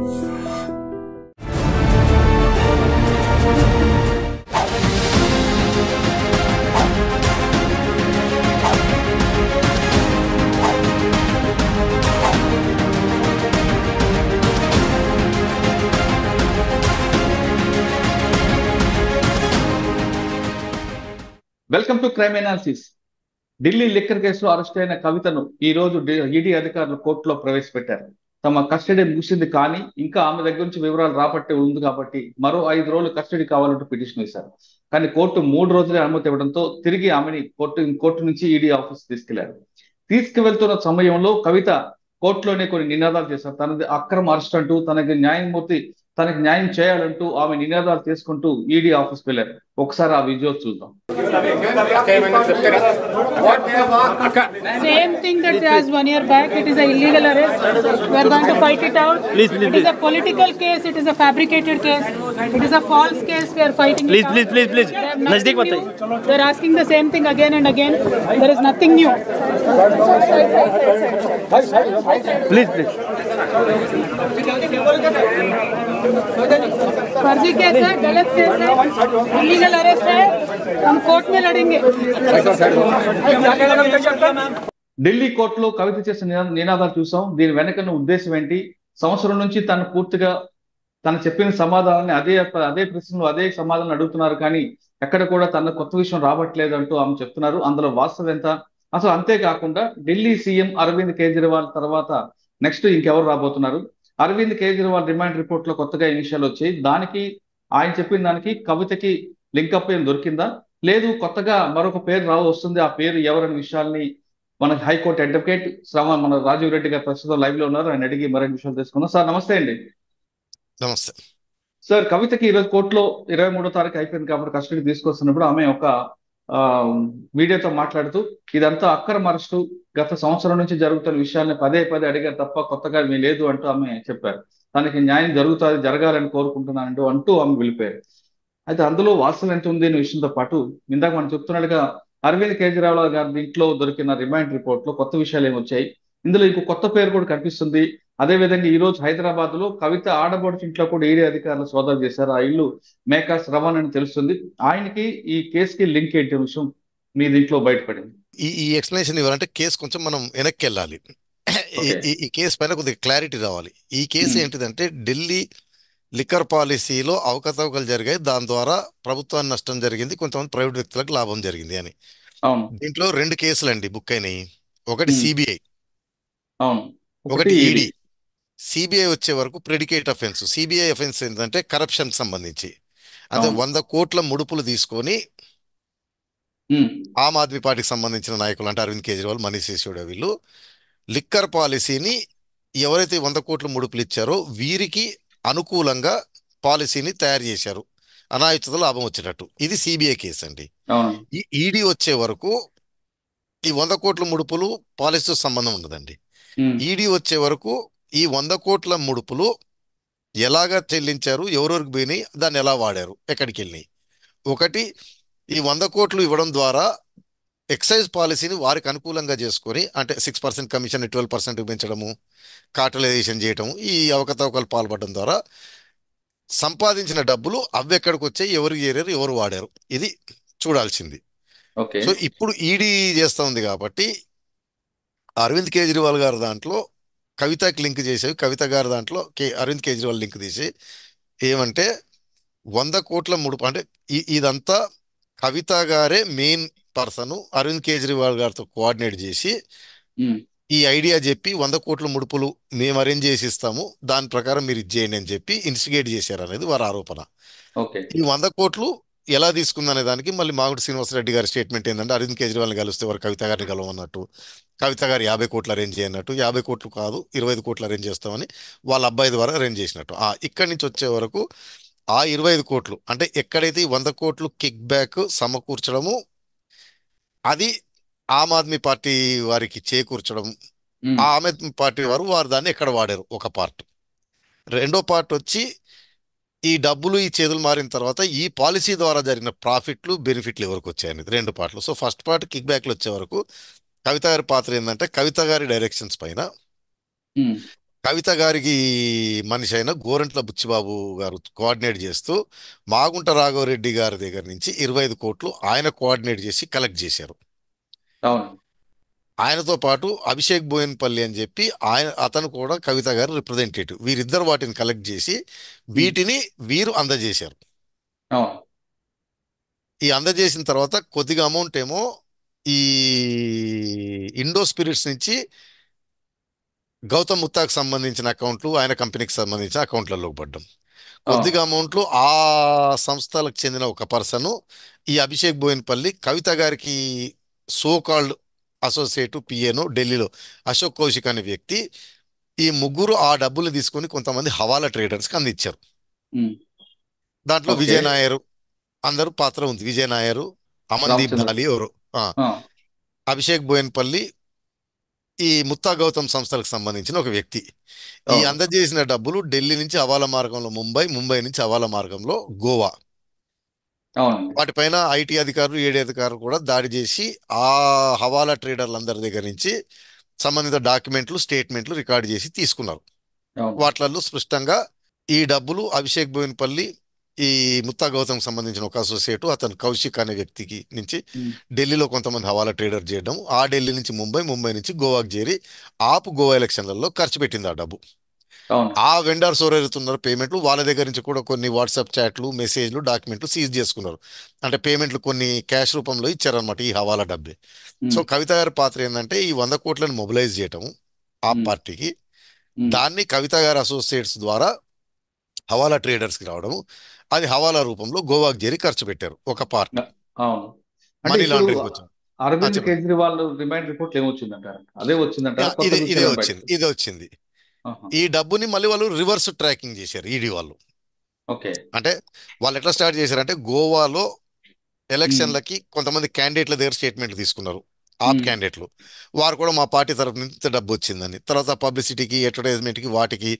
Welcome to crime analysis. Delhi liquor కేసులో arrest అయిన కవితను ఈ రోజు ఈడీ అధికారులు కోర్టులో ప్రవేశపెట్టారు. తమ కస్టడీ ముగిసింది కానీ ఇంకా ఆమె దగ్గర నుంచి వివరాలు రాబట్టే ఉంది కాబట్టి మరో 5 రోజులు కస్టడీ కావాలంటూ పిటిషన్ వేశారు. కానీ కోర్టు 3 రోజులే అనుమతి ఇవ్వడంతో తిరిగి ఆమెని కోర్టు నుంచి ఈడీ ఆఫీస్ తీసుకెళ్లారు. తీసుకువెళ్తున్న సమయంలో కవిత కోర్టులోనే కొన్ని నినాదాలు చేశారు. తనది అక్రమ అరెస్ట్ అంటూ తనకి న్యాయం చేయాలంటూ ఆమె నినాదాలు చేసుకుంటూ ఈడీ ఆఫీస్కి వెళ్ళారు. ఒకసారి ఆ విజువల్స్ చూద్దాం. Same thing that as 1 year back, it is an illegal arrest. We are going to fight it out. Please. It is a political case. It is a fabricated case. It is a false case. We are fighting it out. Please. They are asking the same thing again and again. There is nothing new. Please. फर्जी case है, गलत case है, illegal arrest है. हम court में लड़ेंगे. ఢిల్లీ కోర్టులో కవిత చేసిన నినాదాలు చూసాం. దీని వెనకన్న ఉద్దేశం ఏంటి? సంవత్సరం నుంచి తను పూర్తిగా తను చెప్పిన సమాధానాన్ని అదే ప్రశ్నలు అదే సమాధానం అడుగుతున్నారు, కానీ ఎక్కడ కూడా తన కొత్త విషయం రావట్లేదు అంటూ ఆమె చెప్తున్నారు. అందులో వాస్తవం ఎంత? అసలు అంతేకాకుండా ఢిల్లీ సీఎం అరవింద్ కేజ్రీవాల్ తర్వాత నెక్స్ట్ ఇంకెవరు రాబోతున్నారు? అరవింద్ కేజ్రీవాల్ రిమాండ్ రిపోర్ట్ లో కొత్తగా ఈ విషయాలు వచ్చాయి. దానికి ఆయన చెప్పిన దానికి కవితకి లింకప్ ఏం దొరికిందా? లేదు కొత్తగా మరొక పేరు వస్తుంది. ఆ పేరు ఎవరనే విషయాల్ని మన హైకోర్టు అడ్వకేట్ మన రాజీవ్ రెడ్డి గారు ప్రస్తుతం లైవ్ లో ఉన్నారు. ఆయన అడిగి మరిన్ని విషయాలు తెలుసుకుందాం. సార్ నమస్తే అండి. నమస్తే సార్, కవితకి ఈరోజు కోర్టులో 23వ తారీఖు అయిపోయింది కాబట్టి కస్టడీ తీసుకొస్తున్నప్పుడు ఆమె ఒక మీడియాతో మాట్లాడుతూ ఇదంతా అక్రమ అరెస్టు, గత సంవత్సరం నుంచి జరుగుతున్న విషయాన్ని పదే అడిగారు తప్ప కొత్తగా ఏమీ లేదు అంటూ ఆమె చెప్పారు. తనకి న్యాయం జరగాలని కోరుకుంటున్నానంటూ ఆమె వెళ్ళిపోయారు. అయితే అందులో వాస్తవం ఎంత ఉంది అనే విషయంతో పాటు ఇందాక మనం చెప్తున్నట్టుగా అరవింద్ కేజ్రీవాల్ గారి ఇంట్లో దొరికిన రిమాండ్ రిపోర్ట్ లో కొత్త విషయాలు ఏమొచ్చాయి. ఇందులో ఇంకో కొత్త పేరు కూడా కనిపిస్తుంది. అదేవిధంగా ఈ రోజు హైదరాబాద్ లో కవిత ఆడబడుచు ఇంట్లో కూడా ఈడీ అధికారులు సోదాలు చేశారు. ఆ ఇల్లు మేకాస్ రవాణా అని తెలుస్తుంది. ఆయనకి ఈ కేసుకి లింక్ ఏంటి విషయం మీ దీంట్లో బయటపడింది. ఈ ఎక్స్ప్లెనేషన్ ఇవ్వాలంటే కేసు కొంచెం మనం వెనక్కి వెళ్ళాలి. ఈ కేసు పైన కొద్దిగా క్లారిటీ రావాలి. ఈ కేసు ఏంటిదంటే ఢిల్లీ లిక్కర్ పాలసీలో అవకతవకలు జరిగాయి, దాని ద్వారా ప్రభుత్వానికి నష్టం జరిగింది, కొంతమంది ప్రైవేట్ వ్యక్తులకు లాభం జరిగింది అని. దీంట్లో 2 కేసులు అండి బుక్ అయినాయి. ఒకటి సిబిఐ, ఒకటి ఈడీ. సిబిఐ వచ్చే వరకు ప్రెడికేట్ అఫెన్స్. సిబిఐ అఫెన్స్ ఏంటంటే కరప్షన్ సంబంధించి, అంటే 100 కోట్ల ముడుపులు తీసుకొని ఆమ్ ఆద్మీ పార్టీకి సంబంధించిన నాయకులు అంటే అరవింద్ కేజ్రీవాల్, మనీష్ సిసోడియా వీళ్ళు లిక్కర్ పాలసీని ఎవరైతే 100 కోట్ల ముడుపులు ఇచ్చారో వీరికి అనుకూలంగా పాలసీని తయారు చేశారు, అనాయుత లాభం వచ్చేటట్టు. ఇది సిబిఐ కేసు అండి. ఈ ఈడీ వచ్చే వరకు ఈ 100 కోట్ల ముడుపులు పాలసీతో సంబంధం ఉండదండి. ఈడీ వచ్చే వరకు ఈ 100 కోట్ల ముడుపులు ఎలాగా చెల్లించారు, ఎవరెవరికి పోయినాయి, దాన్ని ఎలా వాడారు, ఎక్కడికి వెళ్ళినాయి. ఒకటి, ఈ 100 కోట్లు ఇవ్వడం ద్వారా ఎక్సైజ్ పాలసీని వారికి అనుకూలంగా చేసుకొని, అంటే 6% కమిషన్ 12% పెంచడము, కార్టలైజేషన్ చేయటము, ఈ అవకతవకలు పాల్పడడం ద్వారా సంపాదించిన డబ్బులు అవి ఎక్కడికి వచ్చాయి, ఎవరికి చేరారు, ఎవరు వాడారు, ఇది చూడాల్సింది. సో ఇప్పుడు ఈడీ చేస్తూ ఉంది కాబట్టి అరవింద్ కేజ్రీవాల్ గారి దాంట్లో కవితకి లింక్ చేసేవి, కవిత గారి దాంట్లో అరవింద్ కేజ్రీవాల్ లింక్ తీసి ఏమంటే 100 కోట్ల ముడుపు అంటే ఇదంతా కవిత గారే మెయిన్ పర్సన్ అరవింద్ కేజ్రీవాల్ గారితో కోఆర్డినేట్ చేసి ఈ ఐడియా చెప్పి 100 కోట్ల ముడుపులు మేము అరేంజ్ చేసి ఇస్తాము, దాని ప్రకారం మీరు ఇది చేయండి అని చెప్పి ఇన్స్టిగేట్ చేశారు అనేది వారి ఆరోపణ. ఈ 100 కోట్లు ఎలా తీసుకుందనే దానికి మళ్ళీ మాగుంట శ్రీనివాసరెడ్డి గారి స్టేట్మెంట్ ఏంటంటే అరవింద్ కేజ్రీవాల్ని కలిస్తే వారు కవిత గారిని కలవన్నట్టు, కవిత గారు 50 కోట్లు అరేంజ్ చేయనట్టు, 50 కోట్లు కాదు 25 కోట్లు అరేంజ్ చేస్తామని వాళ్ళ అబ్బాయి ద్వారా అరేంజ్ చేసినట్టు. ఇక్కడి నుంచి వచ్చే వరకు ఆ 25 కోట్లు అంటే ఎక్కడైతే 100 కోట్లు కిక్ బ్యాక్ సమకూర్చడము, అది ఆమ్ ఆద్మీ పార్టీ వారికి చేకూర్చడం, ఆ ఆమ్ ఆద్మీ పార్టీ వారు దాన్ని ఎక్కడ వాడారు ఒక పార్ట్. రెండో పార్ట్ వచ్చి ఈ డబ్బులు ఈ చేతులు మారిన తర్వాత ఈ పాలసీ ద్వారా జరిగిన ప్రాఫిట్లు బెనిఫిట్లు ఎవరికి వచ్చాయనేది 2 పార్ట్లు. సో ఫస్ట్ పార్ట్ కిక్ బ్యాక్లు వచ్చే వరకు కవిత గారి పాత్ర ఏంటంటే కవిత గారి డైరెక్షన్స్ పైన కవిత గారికి మనిషి అయిన గోరంట్ల బుచ్చిబాబు గారు కోఆర్డినేట్ చేస్తూ మాగుంట రాఘవరెడ్డి గారి దగ్గర నుంచి 25 కోట్లు ఆయన కోఆర్డినేట్ చేసి కలెక్ట్ చేశారు. అవును. ఆయనతో పాటు అభిషేక్ బోయిన్పల్లి అని చెప్పి అతను కూడా కవిత గారి రిప్రజెంటేటివ్. వీరిద్దరు వాటిని కలెక్ట్ చేసి ఉమ్, వీటిని వీరు అందజేశారు. అవును. ఈ అందజేసిన తర్వాత కొద్దిగా అమౌంట్ ఏమో ఈ ఇండో స్పిరిట్స్ నుంచి గౌతమ్ ముత్తాకు సంబంధించిన అకౌంట్లు, ఆయన కంపెనీకి సంబంధించిన అకౌంట్లలో పడ్డాం. అవును. కొద్దిగా అమౌంట్లు ఆ సంస్థలకు చెందిన ఒక పర్సన్, ఈ అభిషేక్ బోయిన్పల్లి కవిత గారికి సో కాల్డ్ అసోసియేట్ పిఏను ఢిల్లీలో అశోక్ కౌశిక్ అనే వ్యక్తి, ఈ ముగ్గురు ఆ డబ్బులు తీసుకొని కొంతమంది హవాలా ట్రేడర్స్కి అందించారు. ఉమ్, దాంట్లో ఓకే. విజయ్ నాయర్ అందరూ పాత్ర ఉంది. విజయ్ నాయర్, అమన్దీప్ రామచంద్ర. ధాలి ఎవరు, ఆ, ఆ, అభిషేక్ బోయన్పల్లి ఈ ముత్తా గౌతమ్ సంస్థలకు సంబంధించిన ఒక వ్యక్తి. ఈ అవును. అందజేసిన డబ్బులు ఢిల్లీ నుంచి హవాలా మార్గంలో ముంబై, ముంబై నుంచి హవాలా మార్గంలో గోవా. అవునండి. వాటిపైన ఐటీ అధికారులు, ఏడీ అధికారులు కూడా దాడి చేసి ఆ హవాలా ట్రేడర్లందరి దగ్గర నుంచి సంబంధిత డాక్యుమెంట్లు, స్టేట్మెంట్లు రికార్డు చేసి తీసుకున్నారు. అవును. వాటిలలో స్పష్టంగా ఈ డబ్బులు అభిషేక్ బోయిన్పల్లి ఈ ముత్తా గౌతమ్ సంబంధించిన ఒక అసోసియేట్ అతను కౌశిక్ అనే వ్యక్తికి నుంచి ఉమ్, ఢిల్లీలో కొంతమంది హవాలా ట్రేడర్ చేయడం, ఆ ఢిల్లీ నుంచి ముంబై, ముంబై నుంచి గోవాకు చేరి గోవా ఎలక్షన్లలో ఖర్చు పెట్టింది ఆ డబ్బు. అవును. ఆ వెండర్స్ ఎవరెడుతున్నారు పేమెంట్లు, వాళ్ళ దగ్గర నుంచి కూడా కొన్ని వాట్సాప్ చాట్లు, మెసేజ్లు, డాక్యుమెంట్లు సీజ్ చేసుకున్నారు. అంటే పేమెంట్లు కొన్ని క్యాష్ రూపంలో ఇచ్చారనమాట ఈ హవాలా డబ్బే. సో ఉమ్, కవిత గారి పాత్ర ఏంటంటే ఈ 100 కోట్లను మొబిలైజ్ చేయటం ఆ ఉమ్, పార్టీకి, ఉమ్, దాన్ని కవిత గారి అసోసియేట్స్ ద్వారా హవాలా ట్రేడర్స్కి రావడం, అది హవాలా రూపంలో గోవాకు చేరి ఖర్చు పెట్టారు ఒక పార్ట్. అవును. అంటే మనీ ఇప్పుడు లాండరింగ్ వచ్చింది. అరవింద్ చెప్పండి. కేజ్రీవాల్ రిమైండ్ రిపోర్ట్ ఏమొచ్చిందంటారు? అదే వచ్చిందంటారా? ఇదే కొత్తగా ఇదే వచ్చారా వచ్చింది, బయటకు? ఇదే వచ్చింది. ఆహా. ఈ డబ్బుని మళ్ళీ వాళ్ళు రివర్స్ ట్రాకింగ్ చేశారు ఈడీ వాళ్ళు. ఓకే. అంటే వాళ్ళు ఎట్లా స్టార్ట్ చేశారంటే గోవాలో ఉమ్, ఎలక్షన్లకి కొంతమంది క్యాండిడేట్ల దగ్గర స్టేట్మెంట్లు తీసుకున్నారు. ఆప్ ఉమ్, క్యాండిడేట్లు వారు కూడా మా పార్టీ తరపు నుంచి ఇంత డబ్బు వచ్చిందని, తర్వాత పబ్లిసిటీకి, అడ్వర్టైజ్మెంట్కి, వాటికి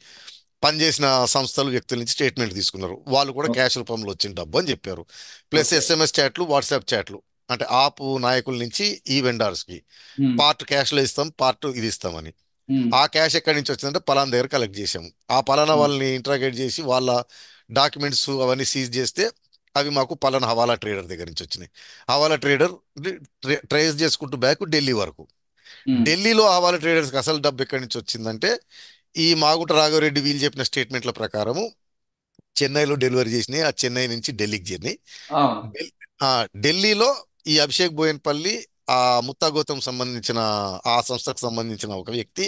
పనిచేసిన సంస్థలు, వ్యక్తుల నుంచి స్టేట్మెంట్ తీసుకున్నారు. వాళ్ళు కూడా ఓకే. క్యాష్ రూపంలో వచ్చిన డబ్బు అని చెప్పారు. Plus okay. ఎస్ఎంఎస్ చాట్లు, వాట్సాప్ చాట్లు, అంటే ఆపు నాయకుల నుంచి ఈ వెండర్స్కి ఉమ్, పార్ట్ క్యాష్లో ఇస్తాం, పార్ట్ ఇది ఇస్తామని. ఉమ్, ఆ క్యాష్ ఎక్కడి నుంచి వచ్చిందంటే పలానా దగ్గర కలెక్ట్ చేసాము. ఆ పలానా ఉమ్, వాళ్ళని ఇంట్రాగేట్ చేసి వాళ్ళ డాక్యుమెంట్స్ అవన్నీ సీజ్ చేస్తే అవి మాకు పలానా హవాలా ట్రేడర్ దగ్గర నుంచి వచ్చినాయి. హవాలా ట్రేడర్ ట్రేస్ చేసుకుంటూ బ్యాక్ ఢిల్లీ వరకు. ఉమ్, ఢిల్లీలో హవాలా ట్రేడర్స్కి అసలు డబ్బు ఎక్కడి నుంచి వచ్చిందంటే ఈ మాగుంట రాఘవరెడ్డి వీళ్ళు చెప్పిన స్టేట్మెంట్ల ప్రకారము చెన్నైలో డెలివరీ చేసినాయి. ఆ చెన్నై నుంచి ఢిల్లీకి చేరినాయి. అవును. ఢిల్- ఆ, ఢిల్లీలో ఈ అభిషేక్ బోయన్పల్లి ఆ ముత్తా గౌతమ్ సంబంధించిన ఆ సంస్థకు సంబంధించిన ఒక వ్యక్తి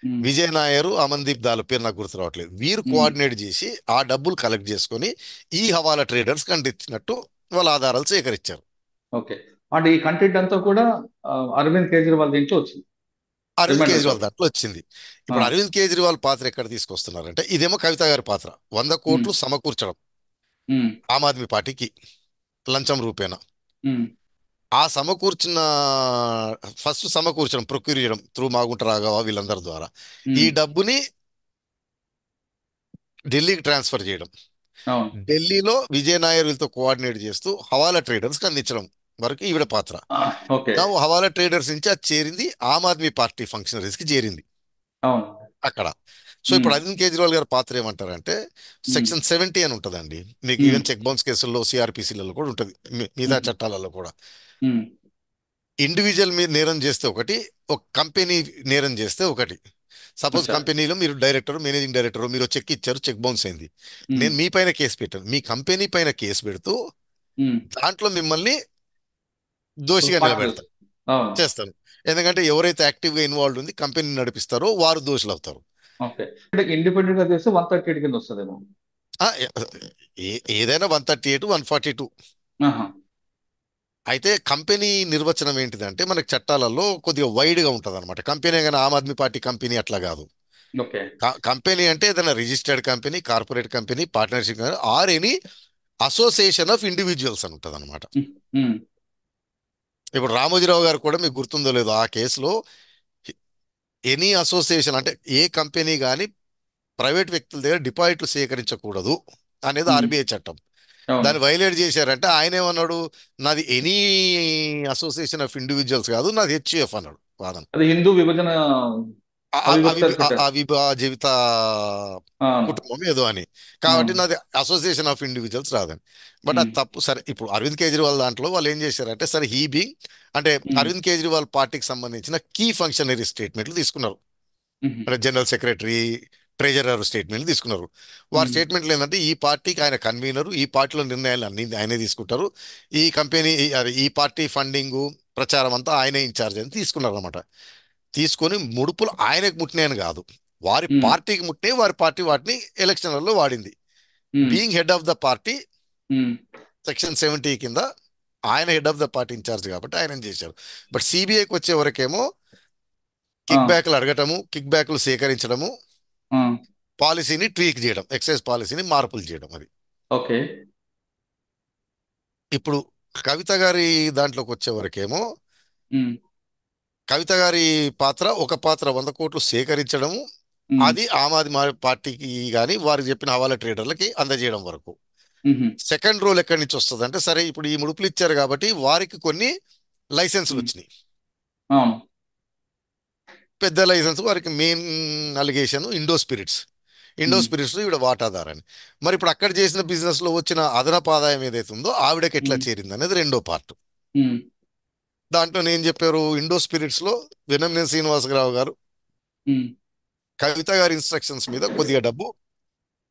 ఉమ్, విజయ్ నాయర్, అమన్దీప్ దాల్ పేరు నాకు గుర్తు రావట్లేదు, వీరు ఉమ్, కోఆర్డినేట్ చేసి ఆ డబ్బులు కలెక్ట్ చేసుకొని ఈ హవాలా ట్రేడర్స్ కంటించినట్టు వాళ్ళ ఆధారాలు సేకరించారు. ఓకే. అంటే ఈ కంటెంట్ అంతా కూడా అరవింద్ కేజ్రీవాల్ దీంట్లో వచ్చింది, అరవింద్ రిమైండ్ కేజ్రీవాల్ రిపోర్ట్. దాంట్లో వచ్చింది. ఆ, ఇప్పుడు అరవింద్ కేజ్రీవాల్ పాత్ర ఎక్కడ తీసుకొస్తున్నారంటే ఇదేమో కవిత గారి పాత్ర. 100 కోట్లు సమకూర్చడం ఉమ్, ఆమ్ ఆద్మీ పార్టీకి లంచం రూపేణా. ఉమ్, ఆ సమకూర్చిన ఫస్ట్ సమకూర్చడం, ప్రొక్యూర్ చేయడం త్రూ మాగుంట రాఘవ వీళ్ళందరి ద్వారా ఈ ఉమ్, డబ్బుని ఢిల్లీకి ట్రాన్స్ఫర్ చేయడం, అవును. ఢిల్లీలో విజయ్ నాయర్ వీళ్ళతో కోఆర్డినేట్ చేస్తూ హవాలా ట్రేడర్స్కి అందించడం వరకు ఈవిడ పాత్ర. ఓకే. నా హవాలా ట్రేడర్స్ నుంచి అది చేరింది ఆమ్ ఆద్మీ పార్టీ ఫంక్షనరీస్కి చేరింది అవును. అక్కడ. సో ఇప్పుడు ఉమ్, అరవింద్ కేజ్రీవాల్ గారి పాత్ర ఏమంటారంటే ఉమ్, సెక్షన్ 70 అని ఉంటుందండి మీకు, ఉమ్, ఈవెన్ చెక్ బౌన్స్ కేసుల్లో, సిఆర్పిసిలలో కూడా ఉంటుంది, మిగతా ఉమ్, చట్టాలలో కూడా. ఉమ్, ఇండివిజువల్ మీరు నేరం చేస్తే ఒకటి, ఒక కంపెనీ నేరం చేస్తే ఒకటి. సపోజ్ అచ్చా. కంపెనీలో మీరు డైరెక్టర్, మేనేజింగ్ డైరెక్టర్, మీరు చెక్ ఇచ్చారు, చెక్ బౌన్స్ అయింది, ఉమ్, నేను మీ పైన కేసు పెట్టాను, మీ కంపెనీ పైన కేసు పెడుతూ ఉమ్, దాంట్లో మిమ్మల్ని ఒక దోషిగా పార్ట్ నిలబెడతాను, అవును. చేస్తాను. ఎందుకంటే ఎవరైతే యాక్టివ్గా ఇన్వాల్వ్ ఉంది కంపెనీ నడిపిస్తారో వారు దోషులు అవుతారు. ఓకే. అంటే ఇండిపెండెంట్ గా చేస్తే 138 కింద వస్తుందేమో. ఆ, ఏదైనా 138, 142. ఆహా. అయితే కంపెనీ నిర్వచనం ఏంటిదంటే మనకి చట్టాలలో కొద్దిగా వైడ్గా ఉంటుంది అనమాట. కంపెనీ కానీ ఆమ్ ఆద్మీ పార్టీ కంపెనీ అట్లా కాదు. ఓకే. కంపెనీ అంటే ఏదైనా registered company, corporate company, partnership or any association of individuals అని ఉంటుంది అనమాట. ఉమ్, ఉమ్, ఇప్పుడు రామోజీరావు గారు కూడా మీకు గుర్తుందో లేదో ఆ కేసులో ఎనీ అసోసియేషన్ అంటే ఏ కంపెనీ కానీ ప్రైవేట్ వ్యక్తుల దగ్గర డిపాజిట్లు సేకరించకూడదు అనేది ఉమ్, ఆర్బీఐ చట్టం. అవును. దాన్ని వైలేట్ చేశారంటే ఆయన ఏమన్నాడు, నాది ఎనీ అసోసియేషన్ ఆఫ్ ఇండివిజువల్స్ కాదు, నాది హెచ్యుఎఫ్ అన్నాడు వాదన. అది హిందూ విభజన పెట్టారు. అవిభాజిత అవును. కుటుంబం ఏదో అని, కాబట్టి అవును. నాది అసోసియేషన్ ఆఫ్ ఇండివిజువల్స్ రాదని. బట్ ఉమ్, అది తప్పు. సరే, ఇప్పుడు అరవింద్ కేజ్రీవాల్ దాంట్లో వాళ్ళు ఏం చేశారంటే, సరే హీ బీయింగ్ అంటే ఉమ్, అరవింద్ కేజ్రీవాల్ పార్టీకి సంబంధించిన కీ ఫంక్షనరీ స్టేట్మెంట్లు తీసుకున్నారు. ఉమ్, అంటే జనరల్ సెక్రటరీ, ట్రెజరర్ స్టేట్మెంట్లు తీసుకున్నారు. వారి ఉమ్, స్టేట్మెంట్లు ఏంటంటే, ఈ పార్టీకి ఆయన కన్వీనర్, ఈ పార్టీలో నిర్ణయాలు అన్ని ఆయనే తీసుకుంటారు, ఈ కంపెనీ ఈ పార్టీ ఫండింగ్ ప్రచారం అంతా ఆయనే ఇన్ఛార్జ్ అని తీసుకున్నారు అనమాట. తీసుకొని ముడుపులు ఆయనకు ముట్టినాయని కాదు, వారి ఉమ్, పార్టీకి ముట్టినాయి, వారి పార్టీ వాటిని ఎలక్షన్లలో వాడింది. Um, being head of the party, um, section 70 కింద ఆయన head of the party incharge కాబట్టి ఆయన చేశారు. బట్ సిబిఐకి వచ్చే వరకేమో ఆ, కిక్ బ్యాక్లు అడగటము, కిక్ బ్యాక్లు సేకరించడము, ఆ, పాలసీని ట్వీక్ చేయడం, ఎక్సైజ్ పాలసీని మార్పులు చేయడం అది. ఓకే. ఇప్పుడు కవిత గారి దాంట్లోకి వచ్చే వరకేమో, ఉమ్, కవిత గారి పాత్ర, ఒక పాత్ర 100 కోట్లు సేకరించడము, ఉమ్, అది ఆమ్ ఆద్మీ పార్టీకి కానీ వారికి చెప్పిన హవాలా ట్రేడర్లకి అందజేయడం వరకు. ఉహు, సెకండ్ రోల్ ఎక్కడి నుంచి వస్తుంది అంటే, సరే ఇప్పుడు ఈ ముడుపులు ఇచ్చారు కాబట్టి వారికి కొన్ని లైసెన్సులు ఉమ్, వచ్చినాయి. అవును. పెద్ద లైసెన్స్ వారికి main allegation Indo Spirits. Indo um, Spirits ఈవిడ వాటాదారని. మరి ఇప్పుడు అక్కడ చేసిన బిజినెస్ లో వచ్చిన అదనపు ఆదాయం ఏదైతే ఉందో ఆవిడకి ఎట్లా ఉమ్, చేరింది అనేది రెండో పార్ట్. ఉమ్, దాంట్లో నేను చెప్పారు, ఇండో స్పిరిట్స్ లో వెనంనేని శ్రీనివాసరావు గారు ఉమ్, కవిత గారి ఇన్స్ట్రక్షన్స్ మీద కొద్దిగా డబ్బు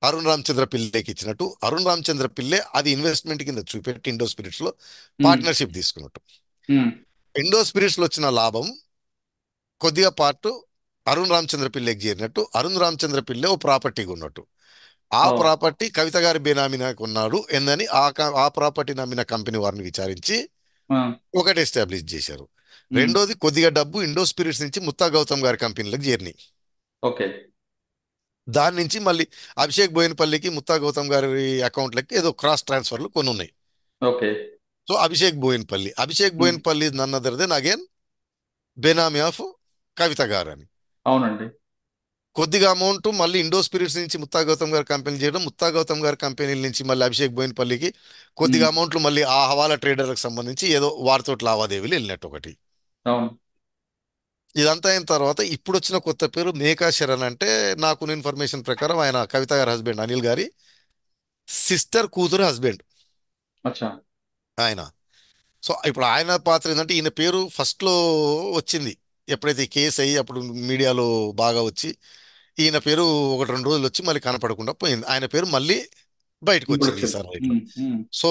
అరుణ్ రామచంద్ర పిల్లేకి ఇచ్చినట్టు, అరుణ్ రామచంద్ర పిల్లే అది ఇన్వెస్ట్మెంట్ కింద చూపెట్టి ఇండో స్పిరిట్స్ లో ఉమ్, పార్ట్నర్షిప్ తీసుకున్నట్టు. ఉమ్, ఇండో స్పిరిట్స్ లో వచ్చిన లాభం కొద్దిగా పార్ట్ అరుణ్ రామచంద్ర పిల్లకి చేరినట్టు, అరుణ్ రామచంద్ర పిల్లే ఓ ప్రాపర్టీగా ఉన్నట్టు. ఆ ఓ, ప్రాపర్టీ కవిత గారి బేనామీనాకు ఉన్నాడు ఎందని ఆ ప్రాపర్టీ నమ్మిన కంపెనీ వారిని విచారించి ఆ, ఒకటి ఎస్టాబ్లిష్ చేశారు. ఉమ్, రెండోది, కొద్దిగా డబ్బు ఇండో స్పిరిట్స్ నుంచి ముత్తా గౌతమ్ గారి కంపెనీలకు చేరినాయి. ఓకే. దాని నుంచి మళ్ళీ అభిషేక్ బోయినపల్లికి, ముత్తా గౌతమ్ గారి అకౌంట్లకి ఏదో క్రాస్ ట్రాన్స్ఫర్లు కొన్ని ఉన్నాయి. Okay. So Abhishek um, Boinapally none other than again benami of Kavitha garu అని. అవునండి. కొద్దిగా అమౌంట్ మళ్ళీ ఇండో స్పిరిట్స్ నుంచి ముత్తా గౌతమ్ గారి కంపెనీ చేయడం, ముత్తా గౌతమ్ గారి కంపెనీల నుంచి మళ్ళీ అభిషేక్ బోయినపల్లికి కొద్దిగా ఉమ్, అమౌంట్లు మళ్ళీ ఆ హవాలా ట్రేడర్లకు సంబంధించి ఏదో వారితో లావాదేవీలు వెళ్ళినట్టు ఒకటి. అవును. ఇదంతా అయిన తర్వాత ఇప్పుడు వచ్చిన కొత్త పేరు మేకా శరణ్. అంటే నాకున్న ఇన్ఫర్మేషన్ ప్రకారం ఆయన కవిత గారి హస్బెండ్ అనిల్ గారి సిస్టర్ కూతురు హస్బెండ్ అచ్చా. ఆయన. సో ఇప్పుడు ఆయన పాత్ర ఏంటంటే, ఈయన పేరు ఫస్ట్ లో వచ్చింది ఎప్పుడైతే ఈ కేసు అయ్యి అప్పుడు మీడియాలో బాగా వచ్చి, ఈయన పేరు ఒకటి రెండు రోజులు వచ్చి మళ్ళీ కనపడకుండా పోయింది. ఆయన పేరు మళ్ళీ బయటకు ఇప్పుడు వచ్చింది వచ్చింది. ఈసారి రైట్లో. ఉమ్, ఉమ్, సో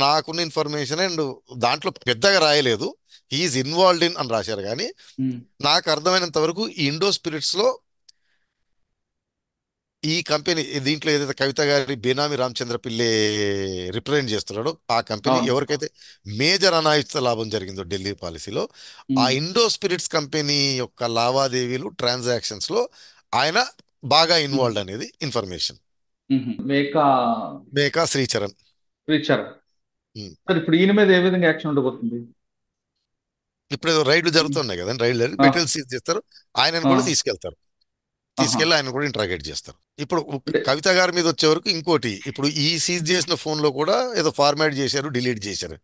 నాకున్న ఇన్ఫర్మేషన్ అండ్ దాంట్లో పెద్దగా రాయలేదు, హీఈస్ ఇన్వాల్వ్డ్ ఇన్ అని రాశారు. కానీ ఉమ్, నాకు అర్థమైనంత వరకు ఈ ఇండో స్పిరిట్స్ లో ఈ కంపెనీ దీంట్లో ఏదైతే కవిత గారి బేనామి రామచంద్ర పిల్లే రిప్రజెంట్ చేస్తున్నాడో ఆ కంపెనీ అవును. ఎవరికైతే మేజర్ అనాయుత లాభం జరిగిందో ఢిల్లీ పాలసీలో, ఆ ఉమ్, ఇండో స్పిరిట్స్ కంపెనీ యొక్క లావాదేవీలు ట్రాన్సాక్షన్స్ లో ఆయన బాగా ఉమ్, ఇన్వాల్వ్డ్ అనేది ఇన్ఫర్మేషన్. మేకా మేకా శ్రీచరణ్. రీచర్. ఉమ్. సార్ ఇప్పుడు ఈయన మీద ఏ విధంగా యాక్షన్ ఉండబోతుంది? ఇప్పుడు ఏదో రైళ్లు ఉమ్, జరుగుతున్నాయి కదండి, రైళ్లు ఆ, మెటీరియల్ సీజ్ చేస్తారు, ఆయనను ఆ, కూడా తీసుకెళ్తారు, ఆహా. తీసుకెళ్లి ఆయన కూడా ఇంట్రాగేట్ చేస్తారు. ఇప్పుడు అంటే కవిత గారి మీద వచ్చే వరకు ఇంకోటి, ఇప్పుడు ఈ సీజ్ చేసిన ఫోన్ లో కూడా ఏదో ఫార్మాట్ చేశారు, డిలీట్ చేశారు.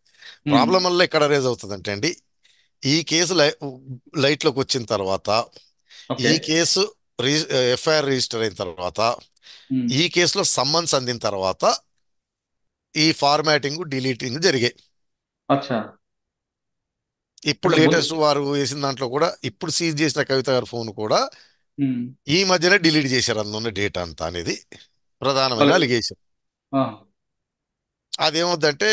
ఉమ్, ప్రాబ్లం వల్ల ఎక్కడ రేజ్ అవుతుందంటే అండి, ఈ కేసు లైట్ లోకి వచ్చిన తర్వాత, ఓకే. ఈ కేసు ఎఫ్ఐఆర్ రిజిస్టర్ అయిన తర్వాత, ఉమ్, ఈ కేసులో సమ్మన్స్ అందిన తర్వాత ఈ ఫార్మాటింగ్ డిలీటింగ్ జరిగాయి. అచ్చా. ఇప్పుడు అంటే ముందు. లేటెస్ట్ వారు వేసిన దాంట్లో కూడా, ఇప్పుడు సీజ్ చేసిన కవిత గారి ఫోన్ కూడా ఉమ్, ఈ మధ్యనే డిలీట్ చేశారు అందులో ఉన్న డేటా అంతా అనేది ప్రధానమైన వాళ్ళ- అలిగేషన్. ఆ, అదేమవుద్దంటే,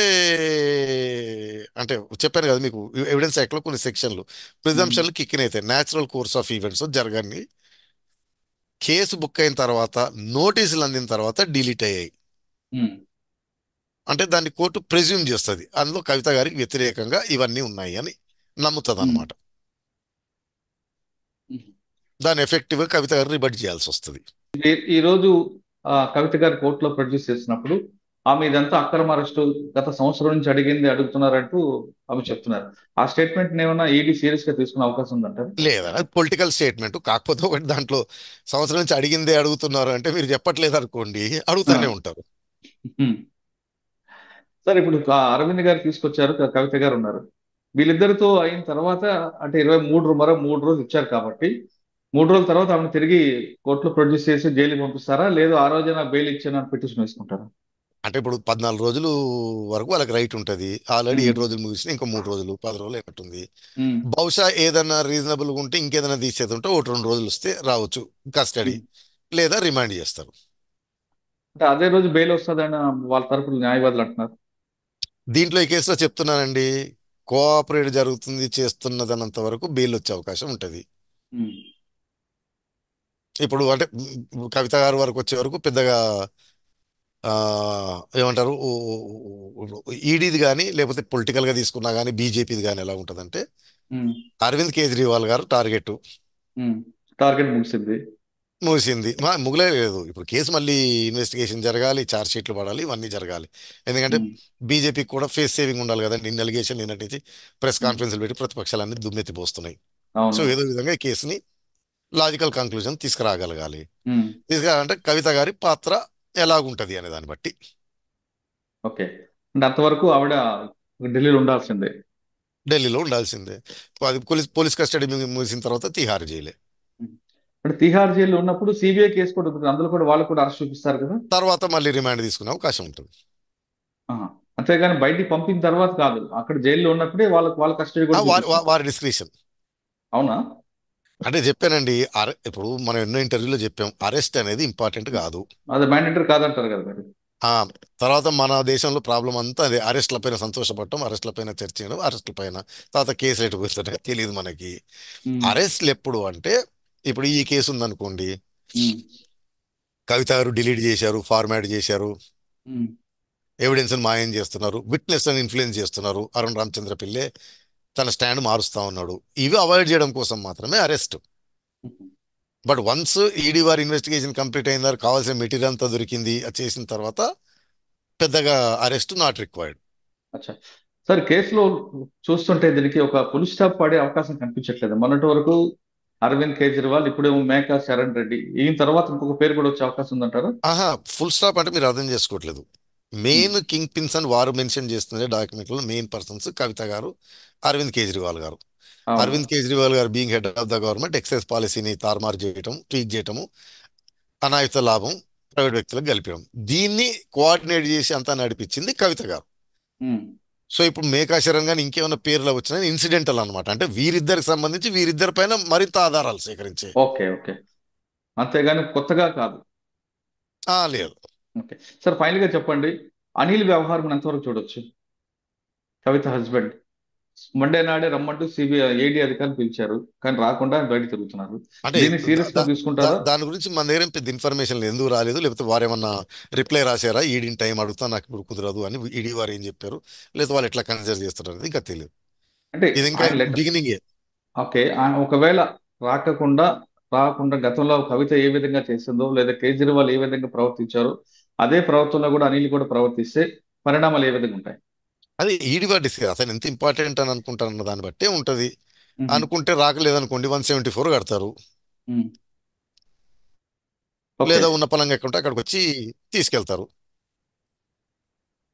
అంటే చెప్పాను కదా మీకు, ఎవిడెన్స్ యాక్ట్ లో కొన్ని సెక్షన్లు ఉమ్, ప్రిజంప్షన్లు కిక్కిన అయితే న్యాచురల్ కోర్స్ ఆఫ్ ఈవెంట్స్ జరగని కేసు బుక్ అయిన తర్వాత, నోటీసులు అందిన తర్వాత డిలీట్ అయ్యాయి. ఉమ్, అంటే దాన్ని కోర్టు ప్రెజ్యూమ్ చేస్తుంది, అందులో కవిత గారికి వ్యతిరేకంగా ఇవన్నీ ఉన్నాయి అని నమ్ముతుంది ఉమ్, అనమాట. ఉమ్. దాన్ని ఎఫెక్టివ్గా కవిత గారు రిబట్ చేయాల్సి వస్తుంది. ఈ రోజు కవిత గారు కోర్టులో ప్రొడ్యూస్ చేసినప్పుడు ఆమె ఇదంతా అక్రమ అరెస్టు, గత సంవత్సరం నుంచి అడిగింది అడుగుతున్నారంటూ ఆమె చెప్తున్నారు. ఆ స్టేట్మెంట్ ఏమైనా ఈడీ సీరియస్ గా తీసుకునే అవకాశం ఉందంటారు? లేదా, అది పొలిటికల్ స్టేట్మెంట్. కాకపోతే ఒకటి, దాంట్లో సంవత్సరం నుంచి అడిగిందే అడుగుతున్నారు అంటే మీరు చెప్పట్లేదు అనుకోండి, అడుగుతానే ఉంటారు. సార్ ఇప్పుడు అరవింద్ గారు తీసుకొచ్చారు, కవిత గారు ఉన్నారు. వీళ్ళిద్దరితో అయిన తర్వాత అంటే 23 మరో 3 రోజులు ఇచ్చారు కాబట్టి 3 రోజుల తర్వాత ఆమెను తిరిగి కోర్టులో ప్రొడ్యూస్ చేసి జైలుకి పంపిస్తారా, లేదు ఆ రోజున బెయిల్ ఇచ్చాను పిటిషన్ వేసుకుంటారా? అంటే ఇప్పుడు 14 రోజులు వరకు వాళ్ళకి రైట్ ఉంటుంది. ఆల్రెడీ ఉమ్, 7 రోజులు ముగిసిన ఇంకో 3 రోజులు 10 రోజులు అయినట్టుంది. ఉమ్, బహుశా ఏదైనా రీజనబుల్గా ఉంటే ఇంకేదైనా తీసేది ఉంటే 1 2 రోజులు వస్తే రావచ్చు కస్టడీ, ఉమ్. లేదా రిమాండ్ చేస్తారు. అంటే అదే రోజు బెయిల్ వస్తుందని వాళ్ళ తరపున న్యాయవాదులు అంటున్నారు. దీంట్లో ఈ కేసులో చెప్తున్నానండి, కోఆపరేట్ జరుగుతుంది చేస్తున్నదన్నంత వరకు బెయిల్ వచ్చే అవకాశం ఉంటుంది. ఉమ్, ఇప్పుడు అంటే కవిత గారి వరకు వచ్చే వరకు పెద్దగా ఆ, ఏమంటారు ఈడీది కానీ లేకపోతే పొలిటికల్గా తీసుకున్నా కానీ బీజేపీది కానీ ఎలా ఉంటుందంటే ఉమ్, అరవింద్ కేజ్రీవాల్ గారు టార్గెట్ ఉమ్. టార్గెట్ ముగిసింది. ముగిసింది. ముగిలే లేదు, ఇప్పుడు కేసు మళ్ళీ ఇన్వెస్టిగేషన్ జరగాలి, ఛార్జ్ షీట్లు పడాలి, ఇవన్నీ జరగాలి. ఎందుకంటే ఉమ్, బీజేపీకి కూడా ఫేస్ సేవింగ్ ఉండాలి కదండి. నిన్న అలిగేషన్ నిన్నటి నుంచి ప్రెస్ ఉమ్. కాన్ఫరెన్స్లు పెట్టి ప్రతిపక్షాలన్నీ దుమ్మెత్తిపోస్తున్నాయి. సో అవును. ఏదో విధంగా ఈ కేసుని లాజికల్ కంక్లూజన్ తీసుకురాగలగాలి. ఉమ్, తీసుకురాలంటే కవిత గారి పాత్ర ఎలాగుంటది అనే దాన్ని బట్టి ఓకే. అంటే అంతవరకు ఆవిడ ఢిల్లీలో ఉండాల్సిందే. ఢిల్లీలో ఉండాల్సిందే. అది పోలీస్ పోలీస్ కస్టడీ ముగిసిన తర్వాత తిహార్ జైలే. ఉమ్. అంటే తిహార్ జైల్లో ఉన్నప్పుడు సిబిఐ కేసు కూడా ఉంటుంది, అందులో కూడా వాళ్ళు కూడా అరెస్ట్ చూపిస్తారు కదా. తర్వాత మళ్ళీ రిమాండ్ తీసుకునే అవకాశం ఉంటుంది. ఆహా. అంతేగాని బయటికి పంపిన తర్వాత కాదు, అక్కడ జైల్లో ఉన్నప్పుడే వాళ్ళ కస్టడీ కూడా వారి చూపిస్తారు. వారి డిస్క్రిషన్. అవునా? అంటే చెప్పానండి, ఇప్పుడు మనం ఎన్నో ఇంటర్వ్యూలో చెప్పాం, అరెస్ట్ అనేది ఇంపార్టెంట్ కాదు. అది మ్యాండేటరీ కాదంటారు కదా మరి. ఆ తర్వాత మన దేశంలో ప్రాబ్లం అంతా అదే, అరెస్ట్ల పైన సంతోషపడటం, అరెస్ట్ల పైన చర్చ చేయడం, అరెస్ట్ల పైన తర్వాత కేసులు ఎటు పోతుంటే తెలియదు మనకి. ఉమ్, అరెస్ట్లు ఎప్పుడు అంటే, ఇప్పుడు ఈ కేసు ఉందనుకోండి, ఉమ్, కవిత గారు డిలీట్ చేశారు, ఫార్మాట్ చేశారు, ఉమ్, ఎవిడెన్స్ మాయం చేస్తున్నారు, విట్నెస్ అని ఇన్ఫ్లుయెన్స్ చేస్తున్నారు, అరుణ్ రామచంద్ర పిల్లే తన స్టాండ్ మారుస్తా ఉన్నాడు, ఇవి అవాయిడ్ చేయడం కోసం మాత్రమే arrest. Um. But once ED వారి ఇన్వెస్టిగేషన్ కంప్లీట్ అయిన తర్వాత కావాల్సిన మెటీరియల్ అంతా దొరికింది, అది చేసిన తర్వాత పెద్దగా అరెస్ట్ నాట్ రిక్వైర్డ్. అచ్చా. సార్, కేసులో చూస్తుంటే దీనికి ఒక ఫుల్ స్టాప్ పడే అవకాశం కనిపించట్లేదు. మొన్నటి వరకు అరవింద్ కేజ్రీవాల్, ఇప్పుడేమో మేకా శరణ్ రెడ్డి, ఈయన తర్వాత ఇంకొక పేరు కూడా వచ్చే అవకాశం ఉందంటారా? ఆహా, ఫుల్ స్టాప్ అంటే మీరు అర్థం చేసుకోవట్లేదు. ఉమ్, మెయిన్ కింగ్ పిన్స్ అని వారు మెన్షన్ చేస్తున్న డాక్యుమెంట్లో మెయిన్ పర్సన్స్ కవిత గారు, అరవింద్ కేజ్రీవాల్ గారు. అవును. అరవింద్ కేజ్రీవాల్ గారు being head of the government excise పాలసీని తారుమారు చేయటం, ట్వీక్ చేయటము, అనాయుత లాభం ప్రైవేట్ వ్యక్తులకు కలిపడం, దీన్ని కోఆర్డినేట్ చేసి అంతా నడిపించింది కవిత గారు. ఉమ్, సో ఇప్పుడు మేకా శరణ్ గాని ఇంకేమైనా పేర్లు వచ్చినా ఇన్సిడెంటల్ అన్నమాట. అంటే వీరిద్దరికి సంబంధించి వీరిద్దరి పైన మరింత ఆధారాలు సేకరించే. Okay, okay. అంతేగాని కొత్తగా కాదు. లేదు. ఓకే. సార్, ఫైనల్ గా చెప్పండి, అనిల్ వ్యవహారం ఎంతవరకు చూడొచ్చు? కవిత హస్బెండ్ మండే నాడే రమ్మంటూ సిబిఐ ఏడీ అధికారులు పిలిచారు, కానీ రాకుండా బయట తిరుగుతున్నారు. అంటే దీన్ని సీరియస్ గా తీసుకుంటారా? దాని గురించి మన దగ్గర ఏం పెద్ద ఇన్ఫర్మేషన్ లేదు, ఎందుకు రాలేదు, లేకపోతే వారు ఏమన్నా రిప్లై రాశారా, ఈడిని టైం అడుగుతా నాకు ఇప్పుడు కుదరదు అని ఈడీ వారు ఏం చెప్పారు, లేకపోతే వాళ్ళు ఎట్లా కన్సిడర్ చేస్తారు అనేది ఇంకా తెలియదు. అంటే ఇది ఇంకా ఆయన లెటర్. బిగినింగే. ఓకే. ఒకవేళ రాకుండా రాకుండా గతంలో కవిత ఏ విధంగా చేసిందో, లేదా కేజ్రీవాల్ ఏ విధంగా ప్రవర్తించారో, అదే ప్రవర్తనలో కూడా అనిల్ కూడా ప్రవర్తిస్తే పరిణామాలు ఏ విధంగా ఉంటాయి? అది ఈడీ వారు డిస్కస్, అతను ఎంత ఇంపార్టెంట్ అని అనుకుంటారన్న దాన్ని బట్టే ఉంటది. మ్మ్. అనుకుంటే రాకలేదనుకోండి 174 కడతారు, మ్మ్. ఓకే. లేదా ఉన్న పలంగా ఎక్కడ ఉంటే అక్కడికి వచ్చి తీసుకెళ్తారు.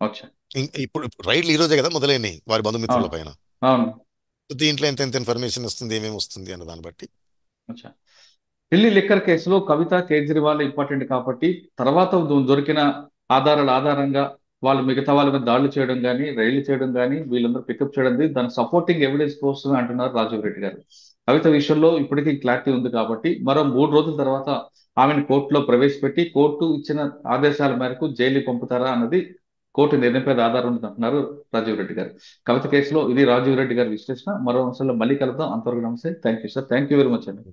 అచ్చా. ఇప్పుడు రైడ్లు ఈ రోజే కదా మొదలైనవి వారి బంధుమిత్రుల అవును, పైన. అవును. దీంట్లో ఎంత ఎంత ఇన్ఫర్మేషన్ వస్తుంది, ఏమేమి వస్తుంది అన్న దాన్ని బట్టి. అచ్చా. ఢిల్లీ లిక్కర్ కేసులో కవిత, కేజ్రీవాల్ ఇంపార్టెంట్ కాబట్టి తర్వాత దొరికిన ఆధారాల ఆధారంగా వాళ్ళు మిగతా వాళ్ళ మీద దాడులు చేయడం కానీ, రైళ్లు చేయడం కానీ, వీళ్ళందరూ పికప్ చేయడం, దాని సపోర్టింగ్ ఎవిడెన్స్ కోసమే అంటున్నారు రాజీవ్ రెడ్డి గారు. కవిత విషయంలో ఇప్పటికీ క్లారిటీ ఉంది కాబట్టి మరో 3 రోజుల తర్వాత ఆమెను కోర్టులో ప్రవేశపెట్టి కోర్టు ఇచ్చిన ఆదేశాల మేరకు జైలు పంపుతారా అన్నది కోర్టు నిర్ణయంపై ఆధారం ఉంటుంది అంటున్నారు రాజీవ్ రెడ్డి గారు. కవిత కేసులో ఇది రాజీవ్ రెడ్డి గారి విశ్లేషణ. మరో అంశంలో మళ్ళీ కలుద్దాం. అంతవరకు నమస్తే. Thank you sir. Thank you very much అండి.